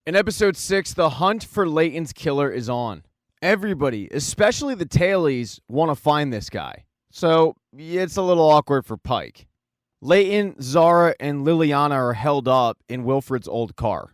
In episode 6, the hunt for Layton's killer is on. Everybody, especially the tailies, want to find this guy. So, it's a little awkward for Pike. Layton, Zara, and Liliana are held up in Wilfred's old car.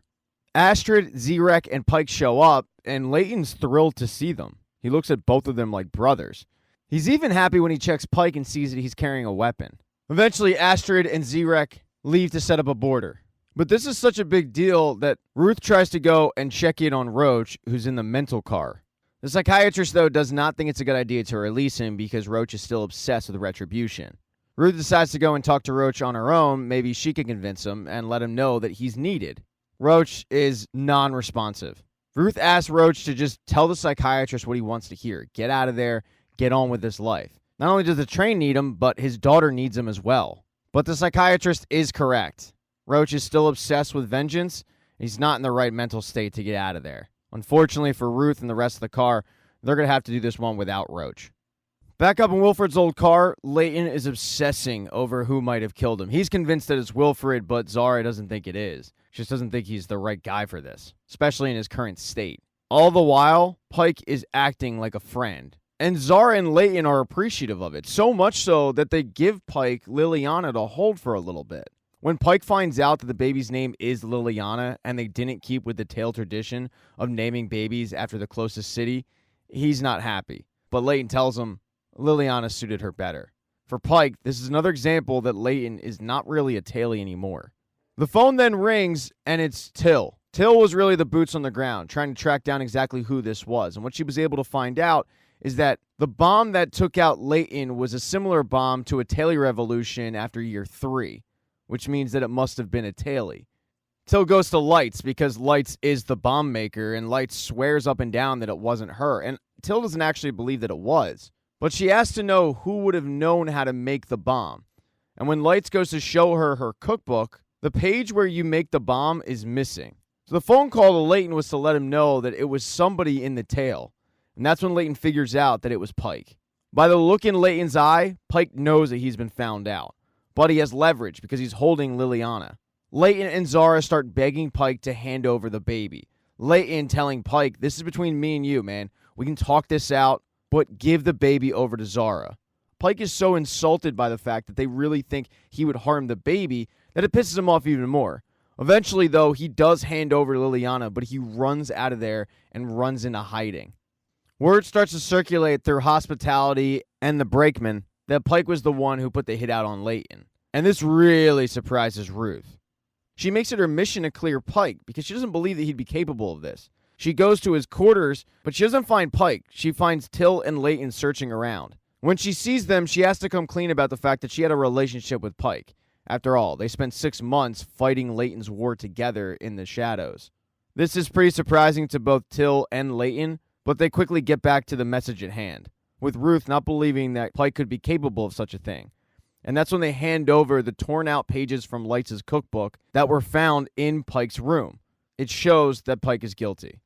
Astrid, Zirek, and Pike show up, and Layton's thrilled to see them. He looks at both of them like brothers. He's even happy when he checks Pike and sees that he's carrying a weapon. Eventually, Astrid and Zirek leave to set up a border. But this is such a big deal that Ruth tries to go and check in on Roach, who's in the mental car. The psychiatrist, though, does not think it's a good idea to release him because Roach is still obsessed with retribution. Ruth decides to go and talk to Roach on her own. Maybe she can convince him and let him know that he's needed. Roach is non-responsive. Ruth asks Roach to just tell the psychiatrist what he wants to hear. Get out of there. Get on with his life. Not only does the train need him, but his daughter needs him as well. But the psychiatrist is correct. Roach is still obsessed with vengeance. He's not in the right mental state to get out of there. Unfortunately for Ruth and the rest of the car, they're going to have to do this one without Roach. Back up in Wilfred's old car, Layton is obsessing over who might have killed him. He's convinced that it's Wilfred, but Zara doesn't think it is. She just doesn't think he's the right guy for this, especially in his current state. All the while, Pike is acting like a friend. And Zara and Layton are appreciative of it, so much so that they give Pike Liliana to hold for a little bit. When Pike finds out that the baby's name is Liliana and they didn't keep with the tale tradition of naming babies after the closest city, he's not happy. But Layton tells him Liliana suited her better. For Pike, this is another example that Layton is not really a tailie anymore. The phone then rings, and it's Till. Till was really the boots on the ground, trying to track down exactly who this was. And what she was able to find out is that the bomb that took out Layton was a similar bomb to a tailie revolution after year 3. Which means that it must have been a tailie. Till goes to Lights because Lights is the bomb maker, and Lights swears up and down that it wasn't her, and Till doesn't actually believe that it was. But she asks to know who would have known how to make the bomb. And when Lights goes to show her her cookbook, the page where you make the bomb is missing. So the phone call to Layton was to let him know that it was somebody in the tale. And that's when Layton figures out that it was Pike. By the look in Layton's eye, Pike knows that he's been found out. But he has leverage because he's holding Liliana. Layton and Zara start begging Pike to hand over the baby. Layton telling Pike, this is between me and you, man. We can talk this out, but give the baby over to Zara. Pike is so insulted by the fact that they really think he would harm the baby that it pisses him off even more. Eventually, though, he does hand over Liliana, but he runs out of there and runs into hiding. Word starts to circulate through hospitality and the brakeman that Pike was the one who put the hit out on Layton. And this really surprises Ruth. She makes it her mission to clear Pike because she doesn't believe that he'd be capable of this. She goes to his quarters, but she doesn't find Pike. She finds Till and Layton searching around. When she sees them, she has to come clean about the fact that she had a relationship with Pike. After all, they spent 6 months fighting Layton's war together in the shadows. This is pretty surprising to both Till and Layton, but they quickly get back to the message at hand, with Ruth not believing that Pike could be capable of such a thing. And that's when they hand over the torn-out pages from Lights' cookbook that were found in Pike's room. It shows that Pike is guilty.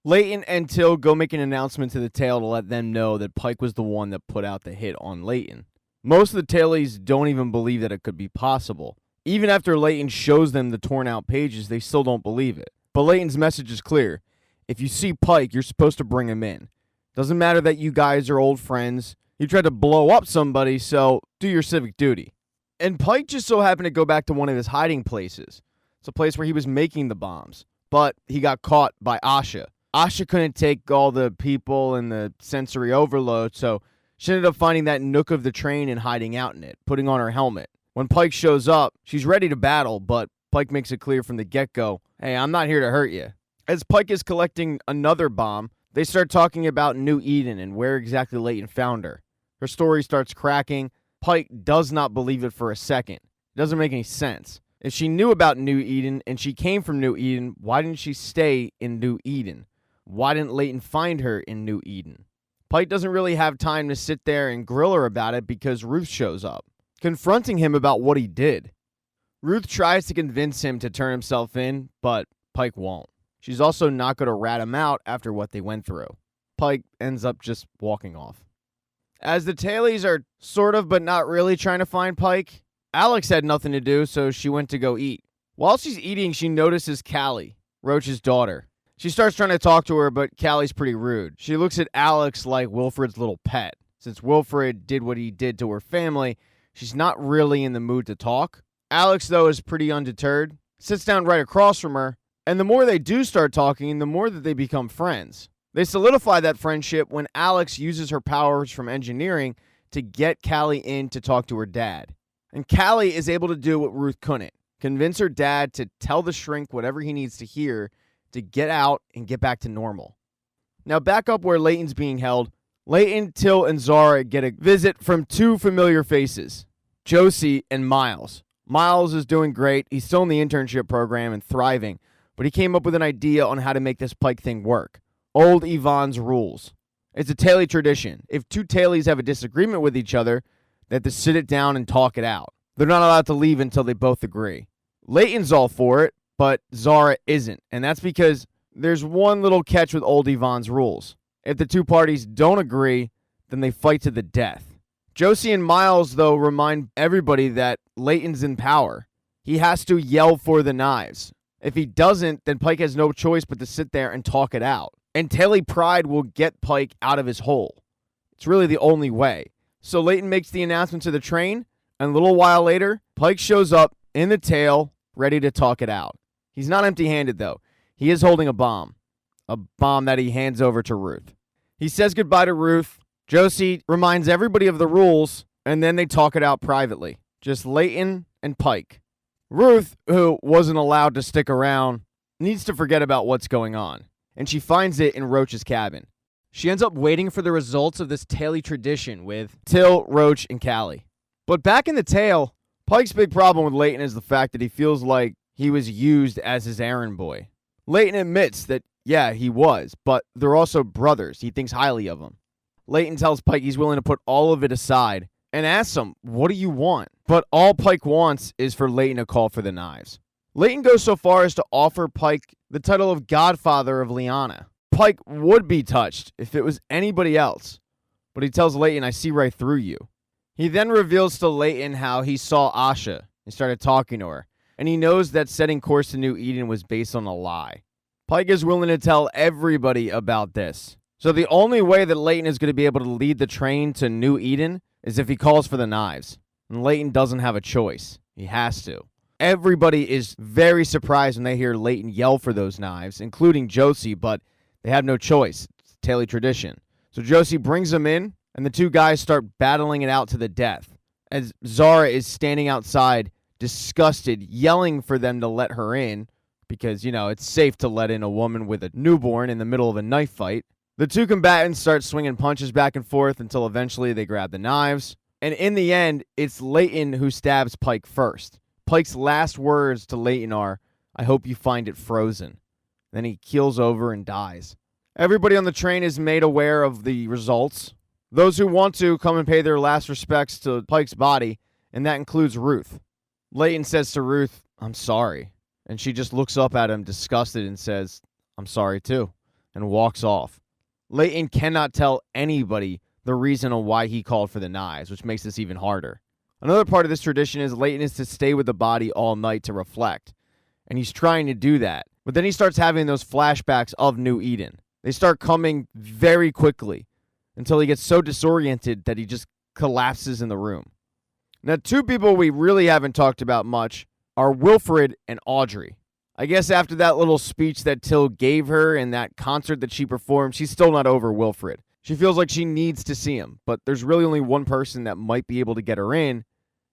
Layton and Till go make an announcement to the tale to let them know that Pike was the one that put out the hit on Layton. Most of the tailies don't even believe that it could be possible. Even after Layton shows them the torn-out pages, they still don't believe it. But Layton's message is clear. If you see Pike, you're supposed to bring him in. Doesn't matter that you guys are old friends. You tried to blow up somebody, so do your civic duty. And Pike just so happened to go back to one of his hiding places. It's a place where he was making the bombs. But he got caught by Asha. Asha couldn't take all the people and the sensory overload, so she ended up finding that nook of the train and hiding out in it, putting on her helmet. When Pike shows up, she's ready to battle, but Pike makes it clear from the get-go, hey, I'm not here to hurt you. As Pike is collecting another bomb, they start talking about New Eden and where exactly Layton found her. Her story starts cracking. Pike does not believe it for a second. It doesn't make any sense. If she knew about New Eden and she came from New Eden, why didn't she stay in New Eden? Why didn't Layton find her in New Eden? Pike doesn't really have time to sit there and grill her about it because Ruth shows up, confronting him about what he did. Ruth tries to convince him to turn himself in, but Pike won't. She's also not going to rat him out after what they went through. Pike ends up just walking off. As the tailies are sort of but not really trying to find Pike, Alex had nothing to do, so she went to go eat. While she's eating, she notices Callie. Roach's daughter. She starts trying to talk to her, but Callie's pretty rude. She looks at Alex like Wilfred's little pet. Since Wilfred did what he did to her family, she's not really in the mood to talk. Alex, though, is pretty undeterred, sits down right across from her, and the more they do start talking, the more that they become friends. They solidify that friendship when Alex uses her powers from engineering to get Callie in to talk to her dad. And Callie is able to do what Ruth couldn't, convince her dad to tell the shrink whatever he needs to hear to get out and get back to normal. Now back up where Layton's being held. Layton, Till, and Zara get a visit from two familiar faces, Josie and Miles. Miles is doing great. He's still in the internship program and thriving, but he came up with an idea on how to make this Pike thing work. Old Yvonne's rules. It's a Taily tradition. If two Tailies have a disagreement with each other, they have to sit it down and talk it out. They're not allowed to leave until they both agree. Layton's all for it, but Zara isn't, and that's because there's one little catch with Old Yvonne's rules. If the two parties don't agree, then they fight to the death. Josie and Miles, though, remind everybody that Layton's in power. He has to yell for the knives. If he doesn't, then Pike has no choice but to sit there and talk it out. And Taily pride will get Pike out of his hole. It's really the only way. So Layton makes the announcement to the train, and a little while later, Pike shows up in the tail, ready to talk it out. He's not empty-handed, though. He is holding a bomb that he hands over to Ruth. He says goodbye to Ruth. Josie reminds everybody of the rules, and then they talk it out privately. Just Layton and Pike. Ruth, who wasn't allowed to stick around, needs to forget about what's going on, and she finds it in Roach's cabin. She ends up waiting for the results of this Taily tradition with Till, Roach, and Callie. But back in the tail, Pike's big problem with Layton is the fact that he feels like he was used as his errand boy. Layton admits that, yeah, he was, but they're also brothers. He thinks highly of him. Layton tells Pike he's willing to put all of it aside and asks him, what do you want? But all Pike wants is for Layton to call for the knives. Layton goes so far as to offer Pike the title of Godfather of Liana. Pike would be touched if it was anybody else, but he tells Layton, I see right through you. He then reveals to Layton how he saw Asha and started talking to her, and he knows that setting course to New Eden was based on a lie. Pike is willing to tell everybody about this. So the only way that Layton is going to be able to lead the train to New Eden is if he calls for the knives. And Layton doesn't have a choice. He has to. Everybody is very surprised when they hear Layton yell for those knives, including Josie, but they have no choice. It's Taily tradition. So Josie brings them in, and the two guys start battling it out to the death. As Zara is standing outside, disgusted, yelling for them to let her in, because, it's safe to let in a woman with a newborn in the middle of a knife fight. The two combatants start swinging punches back and forth until eventually they grab the knives. And in the end, it's Layton who stabs Pike first. Pike's last words to Layton are, I hope you find it frozen. Then he keels over and dies. Everybody on the train is made aware of the results. Those who want to come and pay their last respects to Pike's body, and that includes Ruth. Layton says to Ruth, I'm sorry. And she just looks up at him disgusted and says, I'm sorry too, and walks off. Layton cannot tell anybody the reason on why he called for the knives, which makes this even harder. Another part of this tradition is Layton is to stay with the body all night to reflect. And he's trying to do that. But then he starts having those flashbacks of New Eden. They start coming very quickly until he gets so disoriented that he just collapses in the room. Now, two people we really haven't talked about much are Wilfred and Audrey. I guess after that little speech that Till gave her and that concert that she performed, she's still not over Wilfred. She feels like she needs to see him, but there's really only one person that might be able to get her in,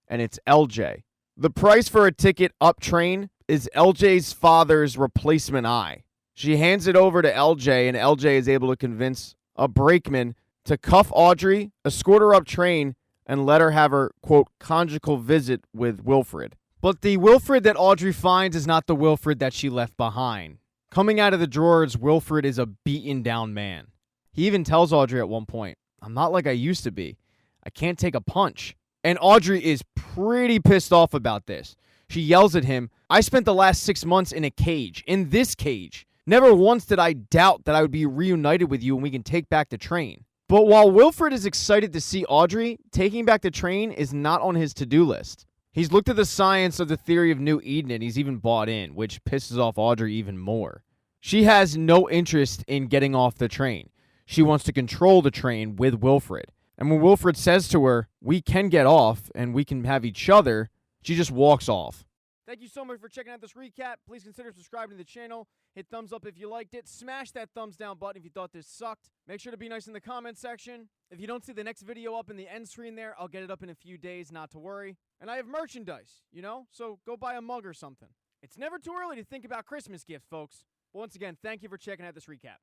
and it's LJ. The price for a ticket up train is LJ's father's replacement eye. She hands it over to LJ, and LJ is able to convince a brakeman to cuff Audrey, escort her up train, and let her have her, quote, conjugal visit with Wilfred. But the Wilfred that Audrey finds is not the Wilfred that she left behind. Coming out of the drawers, Wilfred is a beaten down man. He even tells Audrey at one point, I'm not like I used to be. I can't take a punch. And Audrey is pretty pissed off about this. She yells at him, I spent the last 6 months in a cage, in this cage. Never once did I doubt that I would be reunited with you and we can take back the train. But while Wilfred is excited to see Audrey, taking back the train is not on his to-do list. He's looked at the science of the theory of New Eden and he's even bought in, which pisses off Audrey even more. She has no interest in getting off the train. She wants to control the train with Wilfred. And when Wilfred says to her, we can get off and we can have each other, she just walks off. Thank you so much for checking out this recap. Please consider subscribing to the channel. Hit thumbs up if you liked it. Smash that thumbs down button if you thought this sucked. Make sure to be nice in the comment section. If you don't see the next video up in the end screen there, I'll get it up in a few days, not to worry. And I have merchandise, so go buy a mug or something. It's never too early to think about Christmas gifts, folks. Once again, thank you for checking out this recap.